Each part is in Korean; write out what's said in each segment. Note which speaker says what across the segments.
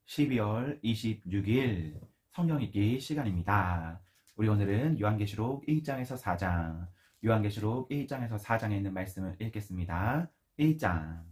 Speaker 1: 12월 26일 성경 읽기 시간입니다. 우리 오늘은 요한계시록 1장에서 4장, 요한계시록 1장에서 4장에 있는 말씀을 읽겠습니다. 1장.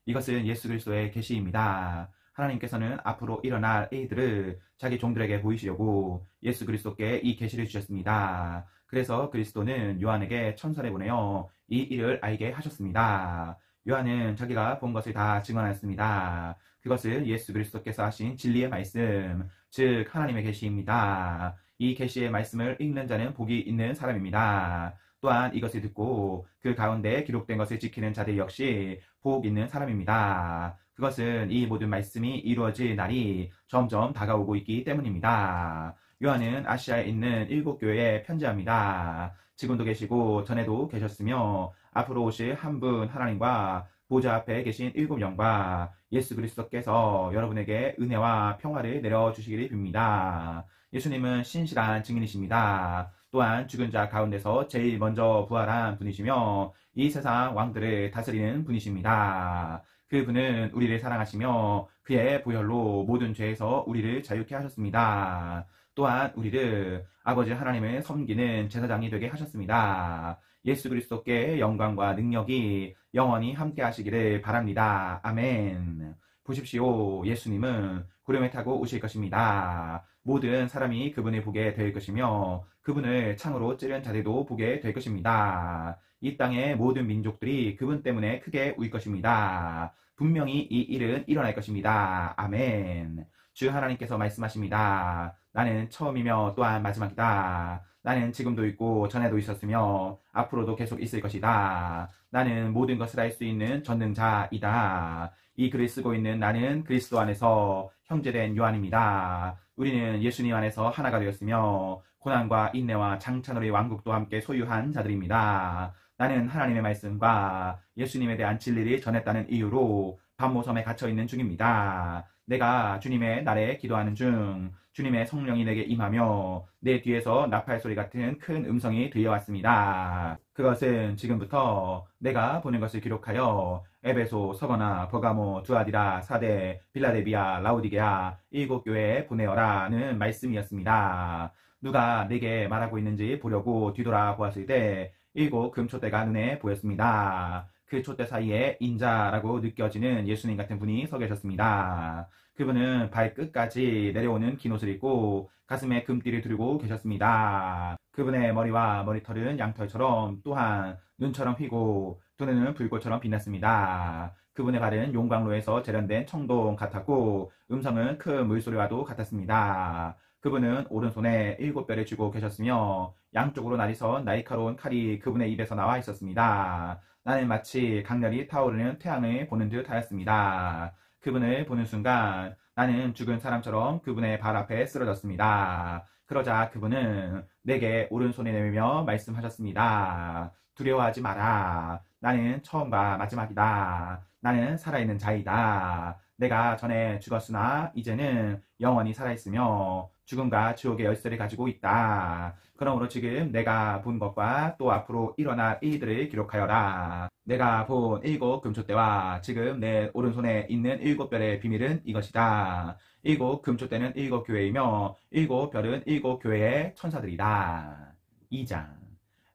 Speaker 1: 이것은 예수 그리스도의 계시입니다. 하나님께서는 앞으로 일어날 일들을 자기 종들에게 보이시려고 예수 그리스도께 이 계시를 주셨습니다. 그래서 그리스도는 요한에게 천사를 보내어 이 일을 알게 하셨습니다. 요한은 자기가 본 것을 다 증언하였습니다. 그것은 예수 그리스도께서 하신 진리의 말씀, 즉 하나님의 계시입니다. 이 계시의 말씀을 읽는 자는 복이 있는 사람입니다. 또한 이것을 듣고 그 가운데 기록된 것을 지키는 자들 역시 복 있는 사람입니다. 그것은 이 모든 말씀이 이루어질 날이 점점 다가오고 있기 때문입니다. 요한은 아시아에 있는 7교회에 편지합니다. 지금도 계시고 전에도 계셨으며 앞으로 오실 한 분 하나님과 보좌 앞에 계신 7영과 예수 그리스도께서 여러분에게 은혜와 평화를 내려주시기를 빕니다. 예수님은 신실한 증인이십니다. 또한 죽은 자 가운데서 제일 먼저 부활한 분이시며 이 세상 왕들을 다스리는 분이십니다. 그분은 우리를 사랑하시며 그의 보혈로 모든 죄에서 우리를 자유케 하셨습니다. 또한 우리를 아버지 하나님을 섬기는 제사장이 되게 하셨습니다. 예수 그리스도께 영광과 능력이 영원히 함께 하시기를 바랍니다. 아멘. 보십시오. 예수님은 구름에 타고 오실 것입니다. 모든 사람이 그분을 보게 될 것이며 그분을 창으로 찌른 자들도 보게 될 것입니다. 이 땅의 모든 민족들이 그분 때문에 크게 울 것입니다. 분명히 이 일은 일어날 것입니다. 아멘. 주 하나님께서 말씀하십니다. 나는 처음이며 또한 마지막이다. 나는 지금도 있고 전에도 있었으며 앞으로도 계속 있을 것이다. 나는 모든 것을 할 수 있는 전능자이다. 이 글을 쓰고 있는 나는 그리스도 안에서 형제된 요한입니다. 우리는 예수님 안에서 하나가 되었으며 고난과 인내와 장차노의 왕국도 함께 소유한 자들입니다. 나는 하나님의 말씀과 예수님에 대한 진리를 전했다는 이유로 반모섬에 갇혀있는 중입니다. 내가 주님의 날에 기도하는 중 주님의 성령이 내게 임하며 내 뒤에서 나팔소리 같은 큰 음성이 들려왔습니다. 그것은 지금부터 내가 보는 것을 기록하여 에베소, 서거나, 버가모, 두아디라, 사데, 빌라델비아, 라오디게아 7교회에 보내어라는 말씀이었습니다. 누가 내게 말하고 있는지 보려고 뒤돌아 보았을 때 7 금촛대가 눈에 보였습니다. 그 촛대 사이에 인자라고 느껴지는 예수님 같은 분이 서 계셨습니다. 그분은 발끝까지 내려오는 긴 옷을 입고 가슴에 금띠를 두르고 계셨습니다. 그분의 머리와 머리털은 양털처럼 또한 눈처럼 휘고 두 눈은 불꽃처럼 빛났습니다. 그분의 발은 용광로에서 재련된 청동 같았고 음성은 큰 물소리와도 같았습니다. 그분은 오른손에 7뼈를 쥐고 계셨으며 양쪽으로 날이선 날카로운 칼이 그분의 입에서 나와 있었습니다. 나는 마치 강렬히 타오르는 태양을 보는 듯 하였습니다. 그분을 보는 순간 나는 죽은 사람처럼 그분의 발 앞에 쓰러졌습니다. 그러자 그분은 내게 오른손에 내밀며 말씀하셨습니다. 두려워하지 마라. 나는 처음과 마지막이다. 나는 살아있는 자이다. 내가 전에 죽었으나 이제는 영원히 살아있으며 죽음과 지옥의 열쇠를 가지고 있다. 그러므로 지금 내가 본 것과 또 앞으로 일어날 일들을 기록하여라. 내가 본 7 금촛대와 지금 내 오른손에 있는 7별의 비밀은 이것이다. 7 금촛대는 7교회이며 7별은 7교회의 천사들이다. 2장.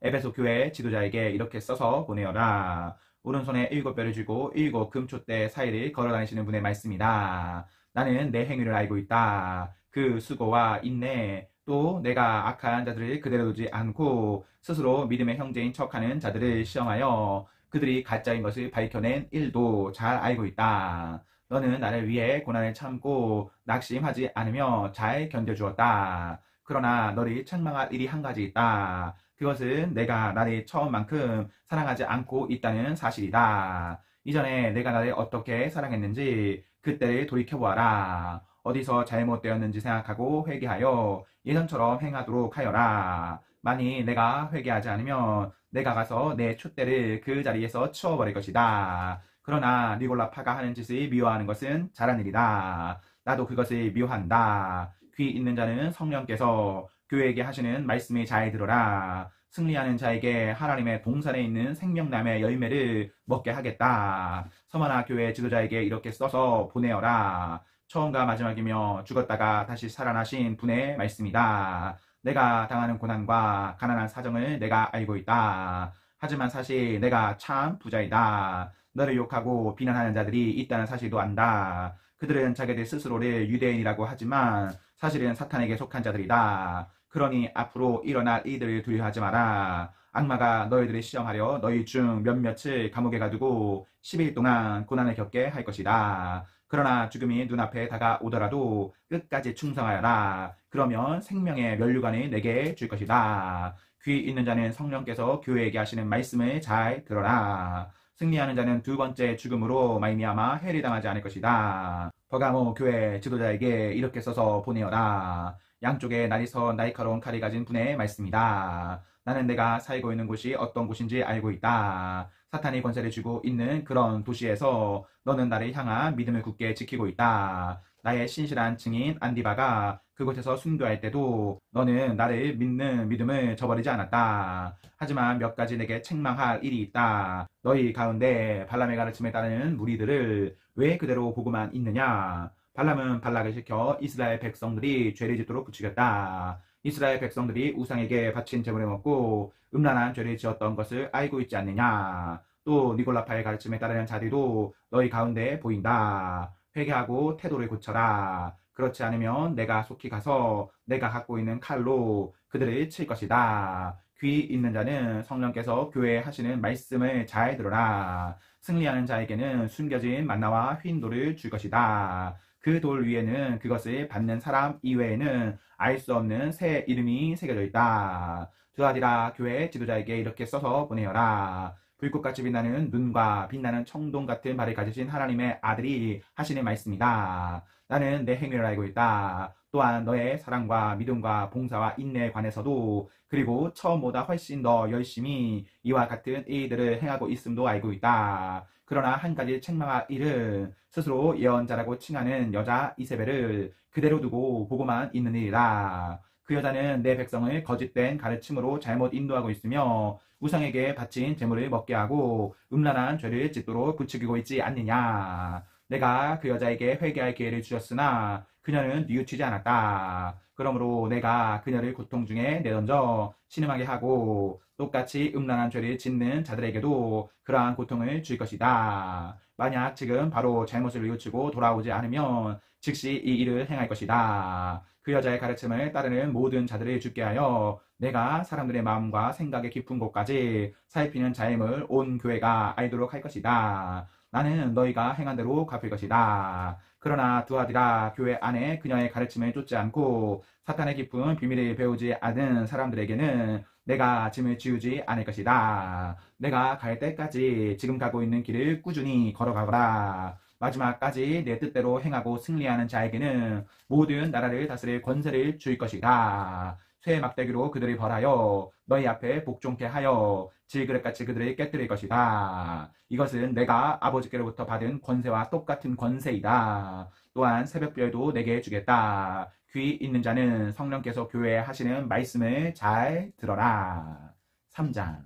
Speaker 1: 에베소 교회 지도자에게 이렇게 써서 보내어라. 오른손에 7뼈를 쥐고 7 금촛대 사이를 걸어다니시는 분의 말씀이다. 나는 내 행위를 알고 있다. 그 수고와 인내, 또 내가 악한 자들을 그대로 두지 않고 스스로 믿음의 형제인 척하는 자들을 시험하여 그들이 가짜인 것을 밝혀낸 일도 잘 알고 있다. 너는 나를 위해 고난을 참고 낙심하지 않으며 잘 견뎌주었다. 그러나 너를 책망할 일이 한 가지 있다. 그것은 내가 나를 처음만큼 사랑하지 않고 있다는 사실이다. 이전에 내가 나를 어떻게 사랑했는지 그때를 돌이켜보아라. 어디서 잘못되었는지 생각하고 회개하여 예전처럼 행하도록 하여라. 만일 내가 회개하지 않으면 내가 가서 내 촛대를 그 자리에서 치워버릴 것이다. 그러나 니골라파가 하는 짓을 미워하는 것은 잘한 일이다. 나도 그것을 미워한다. 귀 있는 자는 성령께서 교회에게 하시는 말씀을 잘 들어라. 승리하는 자에게 하나님의 동산에 있는 생명나무의 열매를 먹게 하겠다. 서머나 교회 지도자에게 이렇게 써서 보내어라. 처음과 마지막이며 죽었다가 다시 살아나신 분의 말씀이다. 내가 당하는 고난과 가난한 사정을 내가 알고 있다. 하지만 사실 내가 참 부자이다. 너를 욕하고 비난하는 자들이 있다는 사실도 안다. 그들은 자기들 스스로를 유대인이라고 하지만 사실은 사탄에게 속한 자들이다. 그러니 앞으로 일어날 이들을 두려워하지 마라. 악마가 너희들을 시험하려 너희 중 몇몇을 감옥에 가두고 10일 동안 고난을 겪게 할 것이다. 그러나 죽음이 눈앞에 다가오더라도 끝까지 충성하여라. 그러면 생명의 면류관을 내게 줄 것이다. 귀 있는 자는 성령께서 교회에게 하시는 말씀을 잘 들어라. 승리하는 자는 두 번째 죽음으로 말미암아 해를 당하지 않을 것이다. 버가모 교회 지도자에게 이렇게 써서 보내어라. 양쪽에 날이서 날카로운 칼이 가진 분의 말씀이다. 나는 내가 살고 있는 곳이 어떤 곳인지 알고 있다. 사탄이 권세를 쥐고 있는 그런 도시에서 너는 나를 향한 믿음을 굳게 지키고 있다. 나의 신실한 증인 안디바가 그곳에서 순교할 때도 너는 나를 믿는 믿음을 저버리지 않았다. 하지만 몇 가지 내게 책망할 일이 있다. 너희 가운데 발람의 가르침에 따르는 무리들을 왜 그대로 보고만 있느냐? 발람은 발락을 시켜 이스라엘 백성들이 죄를 짓도록 부추겼다. 이스라엘 백성들이 우상에게 바친 제물을 먹고 음란한 죄를 지었던 것을 알고 있지 않느냐? 또 니골라파의 가르침에 따르는 자들도 너희 가운데 보인다. 회개하고 태도를 고쳐라. 그렇지 않으면 내가 속히 가서 내가 갖고 있는 칼로 그들을 칠 것이다. 귀 있는 자는 성령께서 교회에 하시는 말씀을 잘 들어라. 승리하는 자에게는 숨겨진 만나와 흰 돌을 줄 것이다. 그 돌 위에는 그것을 받는 사람 이외에는 알 수 없는 새 이름이 새겨져 있다. 두아디라 교회 지도자에게 이렇게 써서 보내어라. 불꽃같이 빛나는 눈과 빛나는 청동 같은 발을 가지신 하나님의 아들이 하시는 말씀이다. 나는 내 행위를 알고 있다. 또한 너의 사랑과 믿음과 봉사와 인내에 관해서도 그리고 처음보다 훨씬 더 열심히 이와 같은 일들을 행하고 있음도 알고 있다. 그러나 한 가지 책망할 일은 스스로 예언자라고 칭하는 여자 이세벨을 그대로 두고 보고만 있는 일이다. 그 여자는 내 백성을 거짓된 가르침으로 잘못 인도하고 있으며 우상에게 바친 제물을 먹게 하고 음란한 죄를 짓도록 부추기고 있지 않느냐. 내가 그 여자에게 회개할 기회를 주었으나 그녀는 뉘우치지 않았다. 그러므로 내가 그녀를 고통 중에 내던져 신음하게 하고 똑같이 음란한 죄를 짓는 자들에게도 그러한 고통을 줄 것이다. 만약 지금 바로 잘못을 뉘우치고 돌아오지 않으면 즉시 이 일을 행할 것이다. 그 여자의 가르침을 따르는 모든 자들을 죽게 하여 내가 사람들의 마음과 생각의 깊은 곳까지 살피는 자임을 온 교회가 알도록 할 것이다. 나는 너희가 행한 대로 갚을 것이다. 그러나 두아디라 교회 안에 그녀의 가르침을 쫓지 않고 사탄의 깊은 비밀을 배우지 않은 사람들에게는 내가 짐을 지우지 않을 것이다. 내가 갈 때까지 지금 가고 있는 길을 꾸준히 걸어가거라. 마지막까지 내 뜻대로 행하고 승리하는 자에게는 모든 나라를 다스릴 권세를 줄 것이다. 쇠 막대기로 그들을 벌하여 너희 앞에 복종케 하여 질그릇같이 그들을 깨뜨릴 것이다. 이것은 내가 아버지께로부터 받은 권세와 똑같은 권세이다. 또한 새벽별도 내게 주겠다. 귀 있는 자는 성령께서 교회에 하시는 말씀을 잘 들어라. 3장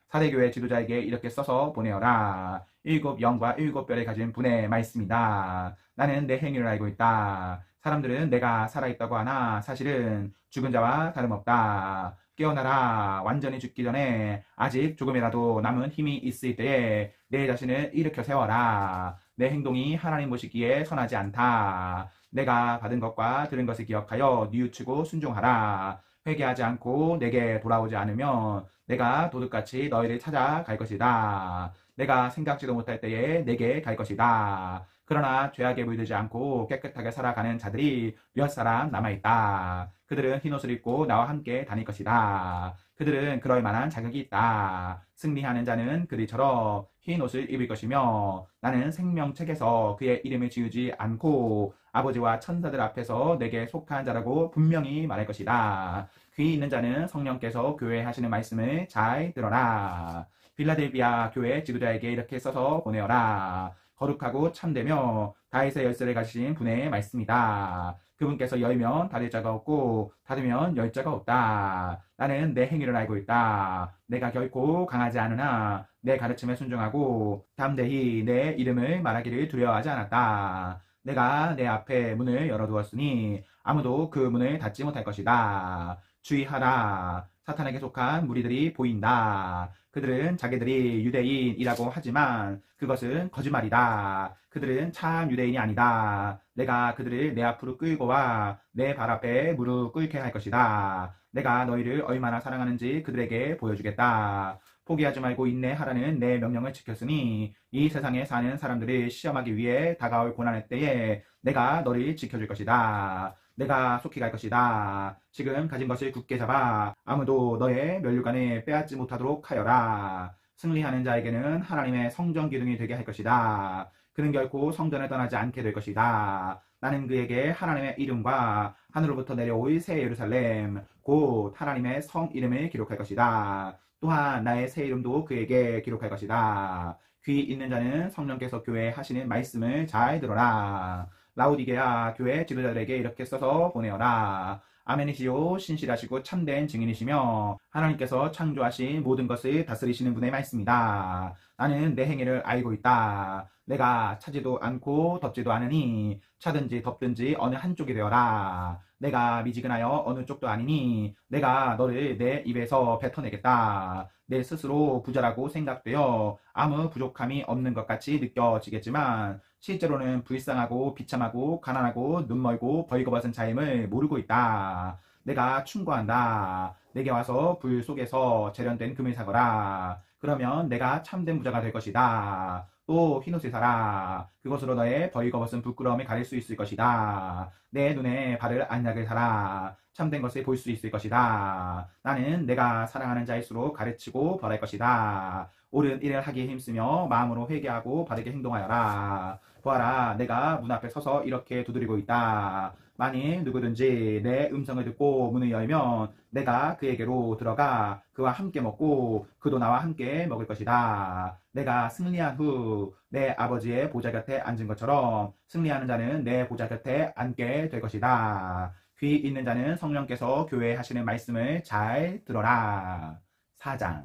Speaker 1: 사대교회 지도자에게 이렇게 써서 보내어라. 7 영과 7 뼈를 가진 분의 말씀이다. 나는 내 행위를 알고 있다. 사람들은 내가 살아있다고 하나 사실은 죽은 자와 다름없다. 깨어나라. 완전히 죽기 전에 아직 조금이라도 남은 힘이 있을 때에 내 자신을 일으켜 세워라. 내 행동이 하나님 보시기에 선하지 않다. 내가 받은 것과 들은 것을 기억하여 뉘우치고 순종하라. 회개하지 않고 내게 돌아오지 않으면 내가 도둑같이 너희를 찾아갈 것이다. 내가 생각지도 못할 때에 내게 갈 것이다. 그러나 죄악에 물들지 않고 깨끗하게 살아가는 자들이 몇 사람 남아있다. 그들은 흰옷을 입고 나와 함께 다닐 것이다. 그들은 그럴 만한 자격이 있다. 승리하는 자는 그들처럼 흰옷을 입을 것이며 나는 생명책에서 그의 이름을 지우지 않고 아버지와 천사들 앞에서 내게 속한 자라고 분명히 말할 것이다. 귀 있는 자는 성령께서 교회에 하시는 말씀을 잘 들어라. 빌라델비아 교회 지도자에게 이렇게 써서 보내어라. 거룩하고 참되며 다윗의 열쇠를 가지신 분의 말씀이다. 그분께서 열면 닫을 자가 없고 닫으면 열 자가 없다. 나는 내 행위를 알고 있다. 내가 결코 강하지 않으나 내 가르침에 순종하고 담대히 내 이름을 말하기를 두려워하지 않았다. 내가 내 앞에 문을 열어두었으니 아무도 그 문을 닫지 못할 것이다. 주의하라. 사탄에게 속한 무리들이 보인다. 그들은 자기들이 유대인이라고 하지만 그것은 거짓말이다. 그들은 참 유대인이 아니다. 내가 그들을 내 앞으로 끌고 와 내 발 앞에 무릎 꿇게 할 것이다. 내가 너희를 얼마나 사랑하는지 그들에게 보여주겠다. 포기하지 말고 인내하라는 내 명령을 지켰으니 이 세상에 사는 사람들을 시험하기 위해 다가올 고난의 때에 내가 너를 지켜줄 것이다. 내가 속히 갈 것이다. 지금 가진 것을 굳게 잡아 아무도 너의 면류관을 빼앗지 못하도록 하여라. 승리하는 자에게는 하나님의 성전 기둥이 되게 할 것이다. 그는 결코 성전을 떠나지 않게 될 것이다. 나는 그에게 하나님의 이름과 하늘로부터 내려올 새 예루살렘 곧 하나님의 성 이름을 기록할 것이다. 또한 나의 새 이름도 그에게 기록할 것이다. 귀 있는 자는 성령께서 교회에 하시는 말씀을 잘 들어라. 라우디게아 교회 지도자들에게 이렇게 써서 보내어라. 아멘이시요 신실하시고 참된 증인이시며 하나님께서 창조하신 모든 것을 다스리시는 분의 말씀이다. 나는 내 행위를 알고 있다. 내가 차지도 않고 덥지도 않으니 차든지 덥든지 어느 한쪽이 되어라. 내가 미지근하여 어느 쪽도 아니니 내가 너를 내 입에서 뱉어내겠다. 내 스스로 부자라고 생각되어 아무 부족함이 없는 것 같이 느껴지겠지만 실제로는 불쌍하고 비참하고 가난하고 눈멀고 벌거벗은 자임을 모르고 있다. 내가 충고한다. 내게 와서 불 속에서 재련된 금을 사거라. 그러면 내가 참된 부자가 될 것이다. 또 흰옷을 사라. 그것으로 너의 벌거벗은 부끄러움을 가릴 수 있을 것이다. 내 눈에 바를 안약을 사라. 참된 것을 볼 수 있을 것이다. 나는 내가 사랑하는 자일수록 가르치고 벌할 것이다. 옳은 일을 하기에 힘쓰며 마음으로 회개하고 바르게 행동하여라. 보아라, 내가 문 앞에 서서 이렇게 두드리고 있다. 만일 누구든지 내 음성을 듣고 문을 열면 내가 그에게로 들어가 그와 함께 먹고 그도 나와 함께 먹을 것이다. 내가 승리한 후 내 아버지의 보좌 곁에 앉은 것처럼 승리하는 자는 내 보좌 곁에 앉게 될 것이다. 귀 있는 자는 성령께서 교회에 하시는 말씀을 잘 들어라. 4장.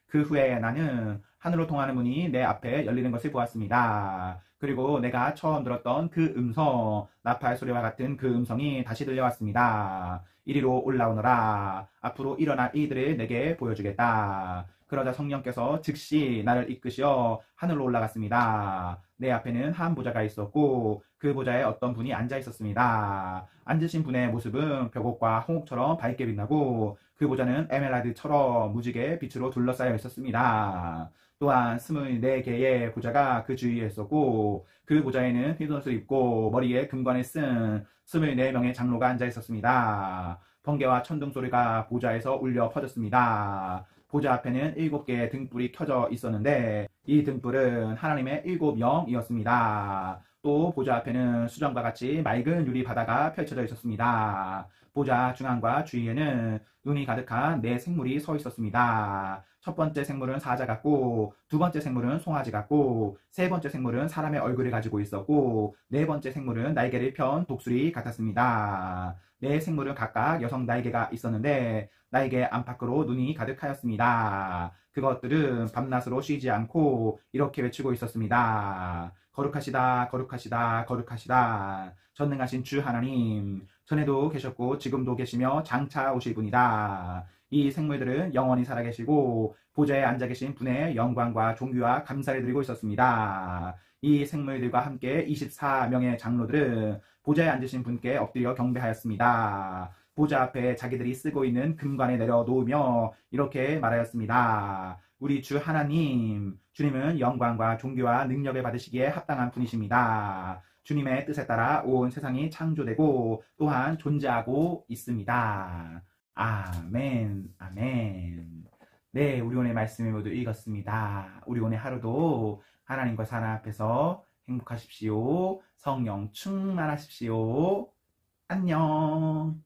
Speaker 1: 그 후에 나는 하늘로 통하는 문이 내 앞에 열리는 것을 보았습니다. 그리고 내가 처음 들었던 그 음성, 나팔 소리와 같은 그 음성이 다시 들려왔습니다. 이리로 올라오너라. 앞으로 일어날 이들을 내게 보여주겠다. 그러자 성령께서 즉시 나를 이끄시어 하늘로 올라갔습니다. 내 앞에는 한 보좌가 있었고 그 보좌에 어떤 분이 앉아 있었습니다. 앉으신 분의 모습은 벽옥과 홍옥처럼 밝게 빛나고 그 보좌는 에메랄드처럼 무지개 빛으로 둘러싸여 있었습니다. 또한 24개의 보좌가 그 주위에 있었고 그 보좌에는 흰옷을 입고 머리에 금관을 쓴 24명의 장로가 앉아 있었습니다. 번개와 천둥 소리가 보좌에서 울려 퍼졌습니다. 보좌 앞에는 7개의 등불이 켜져 있었는데 이 등불은 하나님의 7영이었습니다. 또 보좌 앞에는 수정과 같이 맑은 유리 바다가 펼쳐져 있었습니다. 보좌 중앙과 주위에는 눈이 가득한 4생물이 서 있었습니다. 첫 번째 생물은 사자 같고 두 번째 생물은 송아지 같고 세 번째 생물은 사람의 얼굴을 가지고 있었고 네 번째 생물은 날개를 편 독수리 같았습니다. 네 생물은 각각 여성 날개가 있었는데 날개 안팎으로 눈이 가득하였습니다. 그것들은 밤낮으로 쉬지 않고 이렇게 외치고 있었습니다. 거룩하시다, 거룩하시다, 거룩하시다. 전능하신 주 하나님, 전에도 계셨고 지금도 계시며 장차 오실 분이다. 이 생물들은 영원히 살아계시고 보좌에 앉아 계신 분의 영광과 존귀와 감사를 드리고 있었습니다. 이 생물들과 함께 24명의 장로들은 보좌에 앉으신 분께 엎드려 경배하였습니다. 보좌 앞에 자기들이 쓰고 있는 금관에 내려놓으며 이렇게 말하였습니다. 우리 주 하나님, 주님은 영광과 존귀와 능력을 받으시기에 합당한 분이십니다. 주님의 뜻에 따라 온 세상이 창조되고 또한 존재하고 있습니다. 아멘, 아멘. 네, 우리 오늘 말씀을 모두 읽었습니다. 우리 오늘 하루도 하나님과 사람 앞에서 행복하십시오. 성령 충만하십시오. 안녕.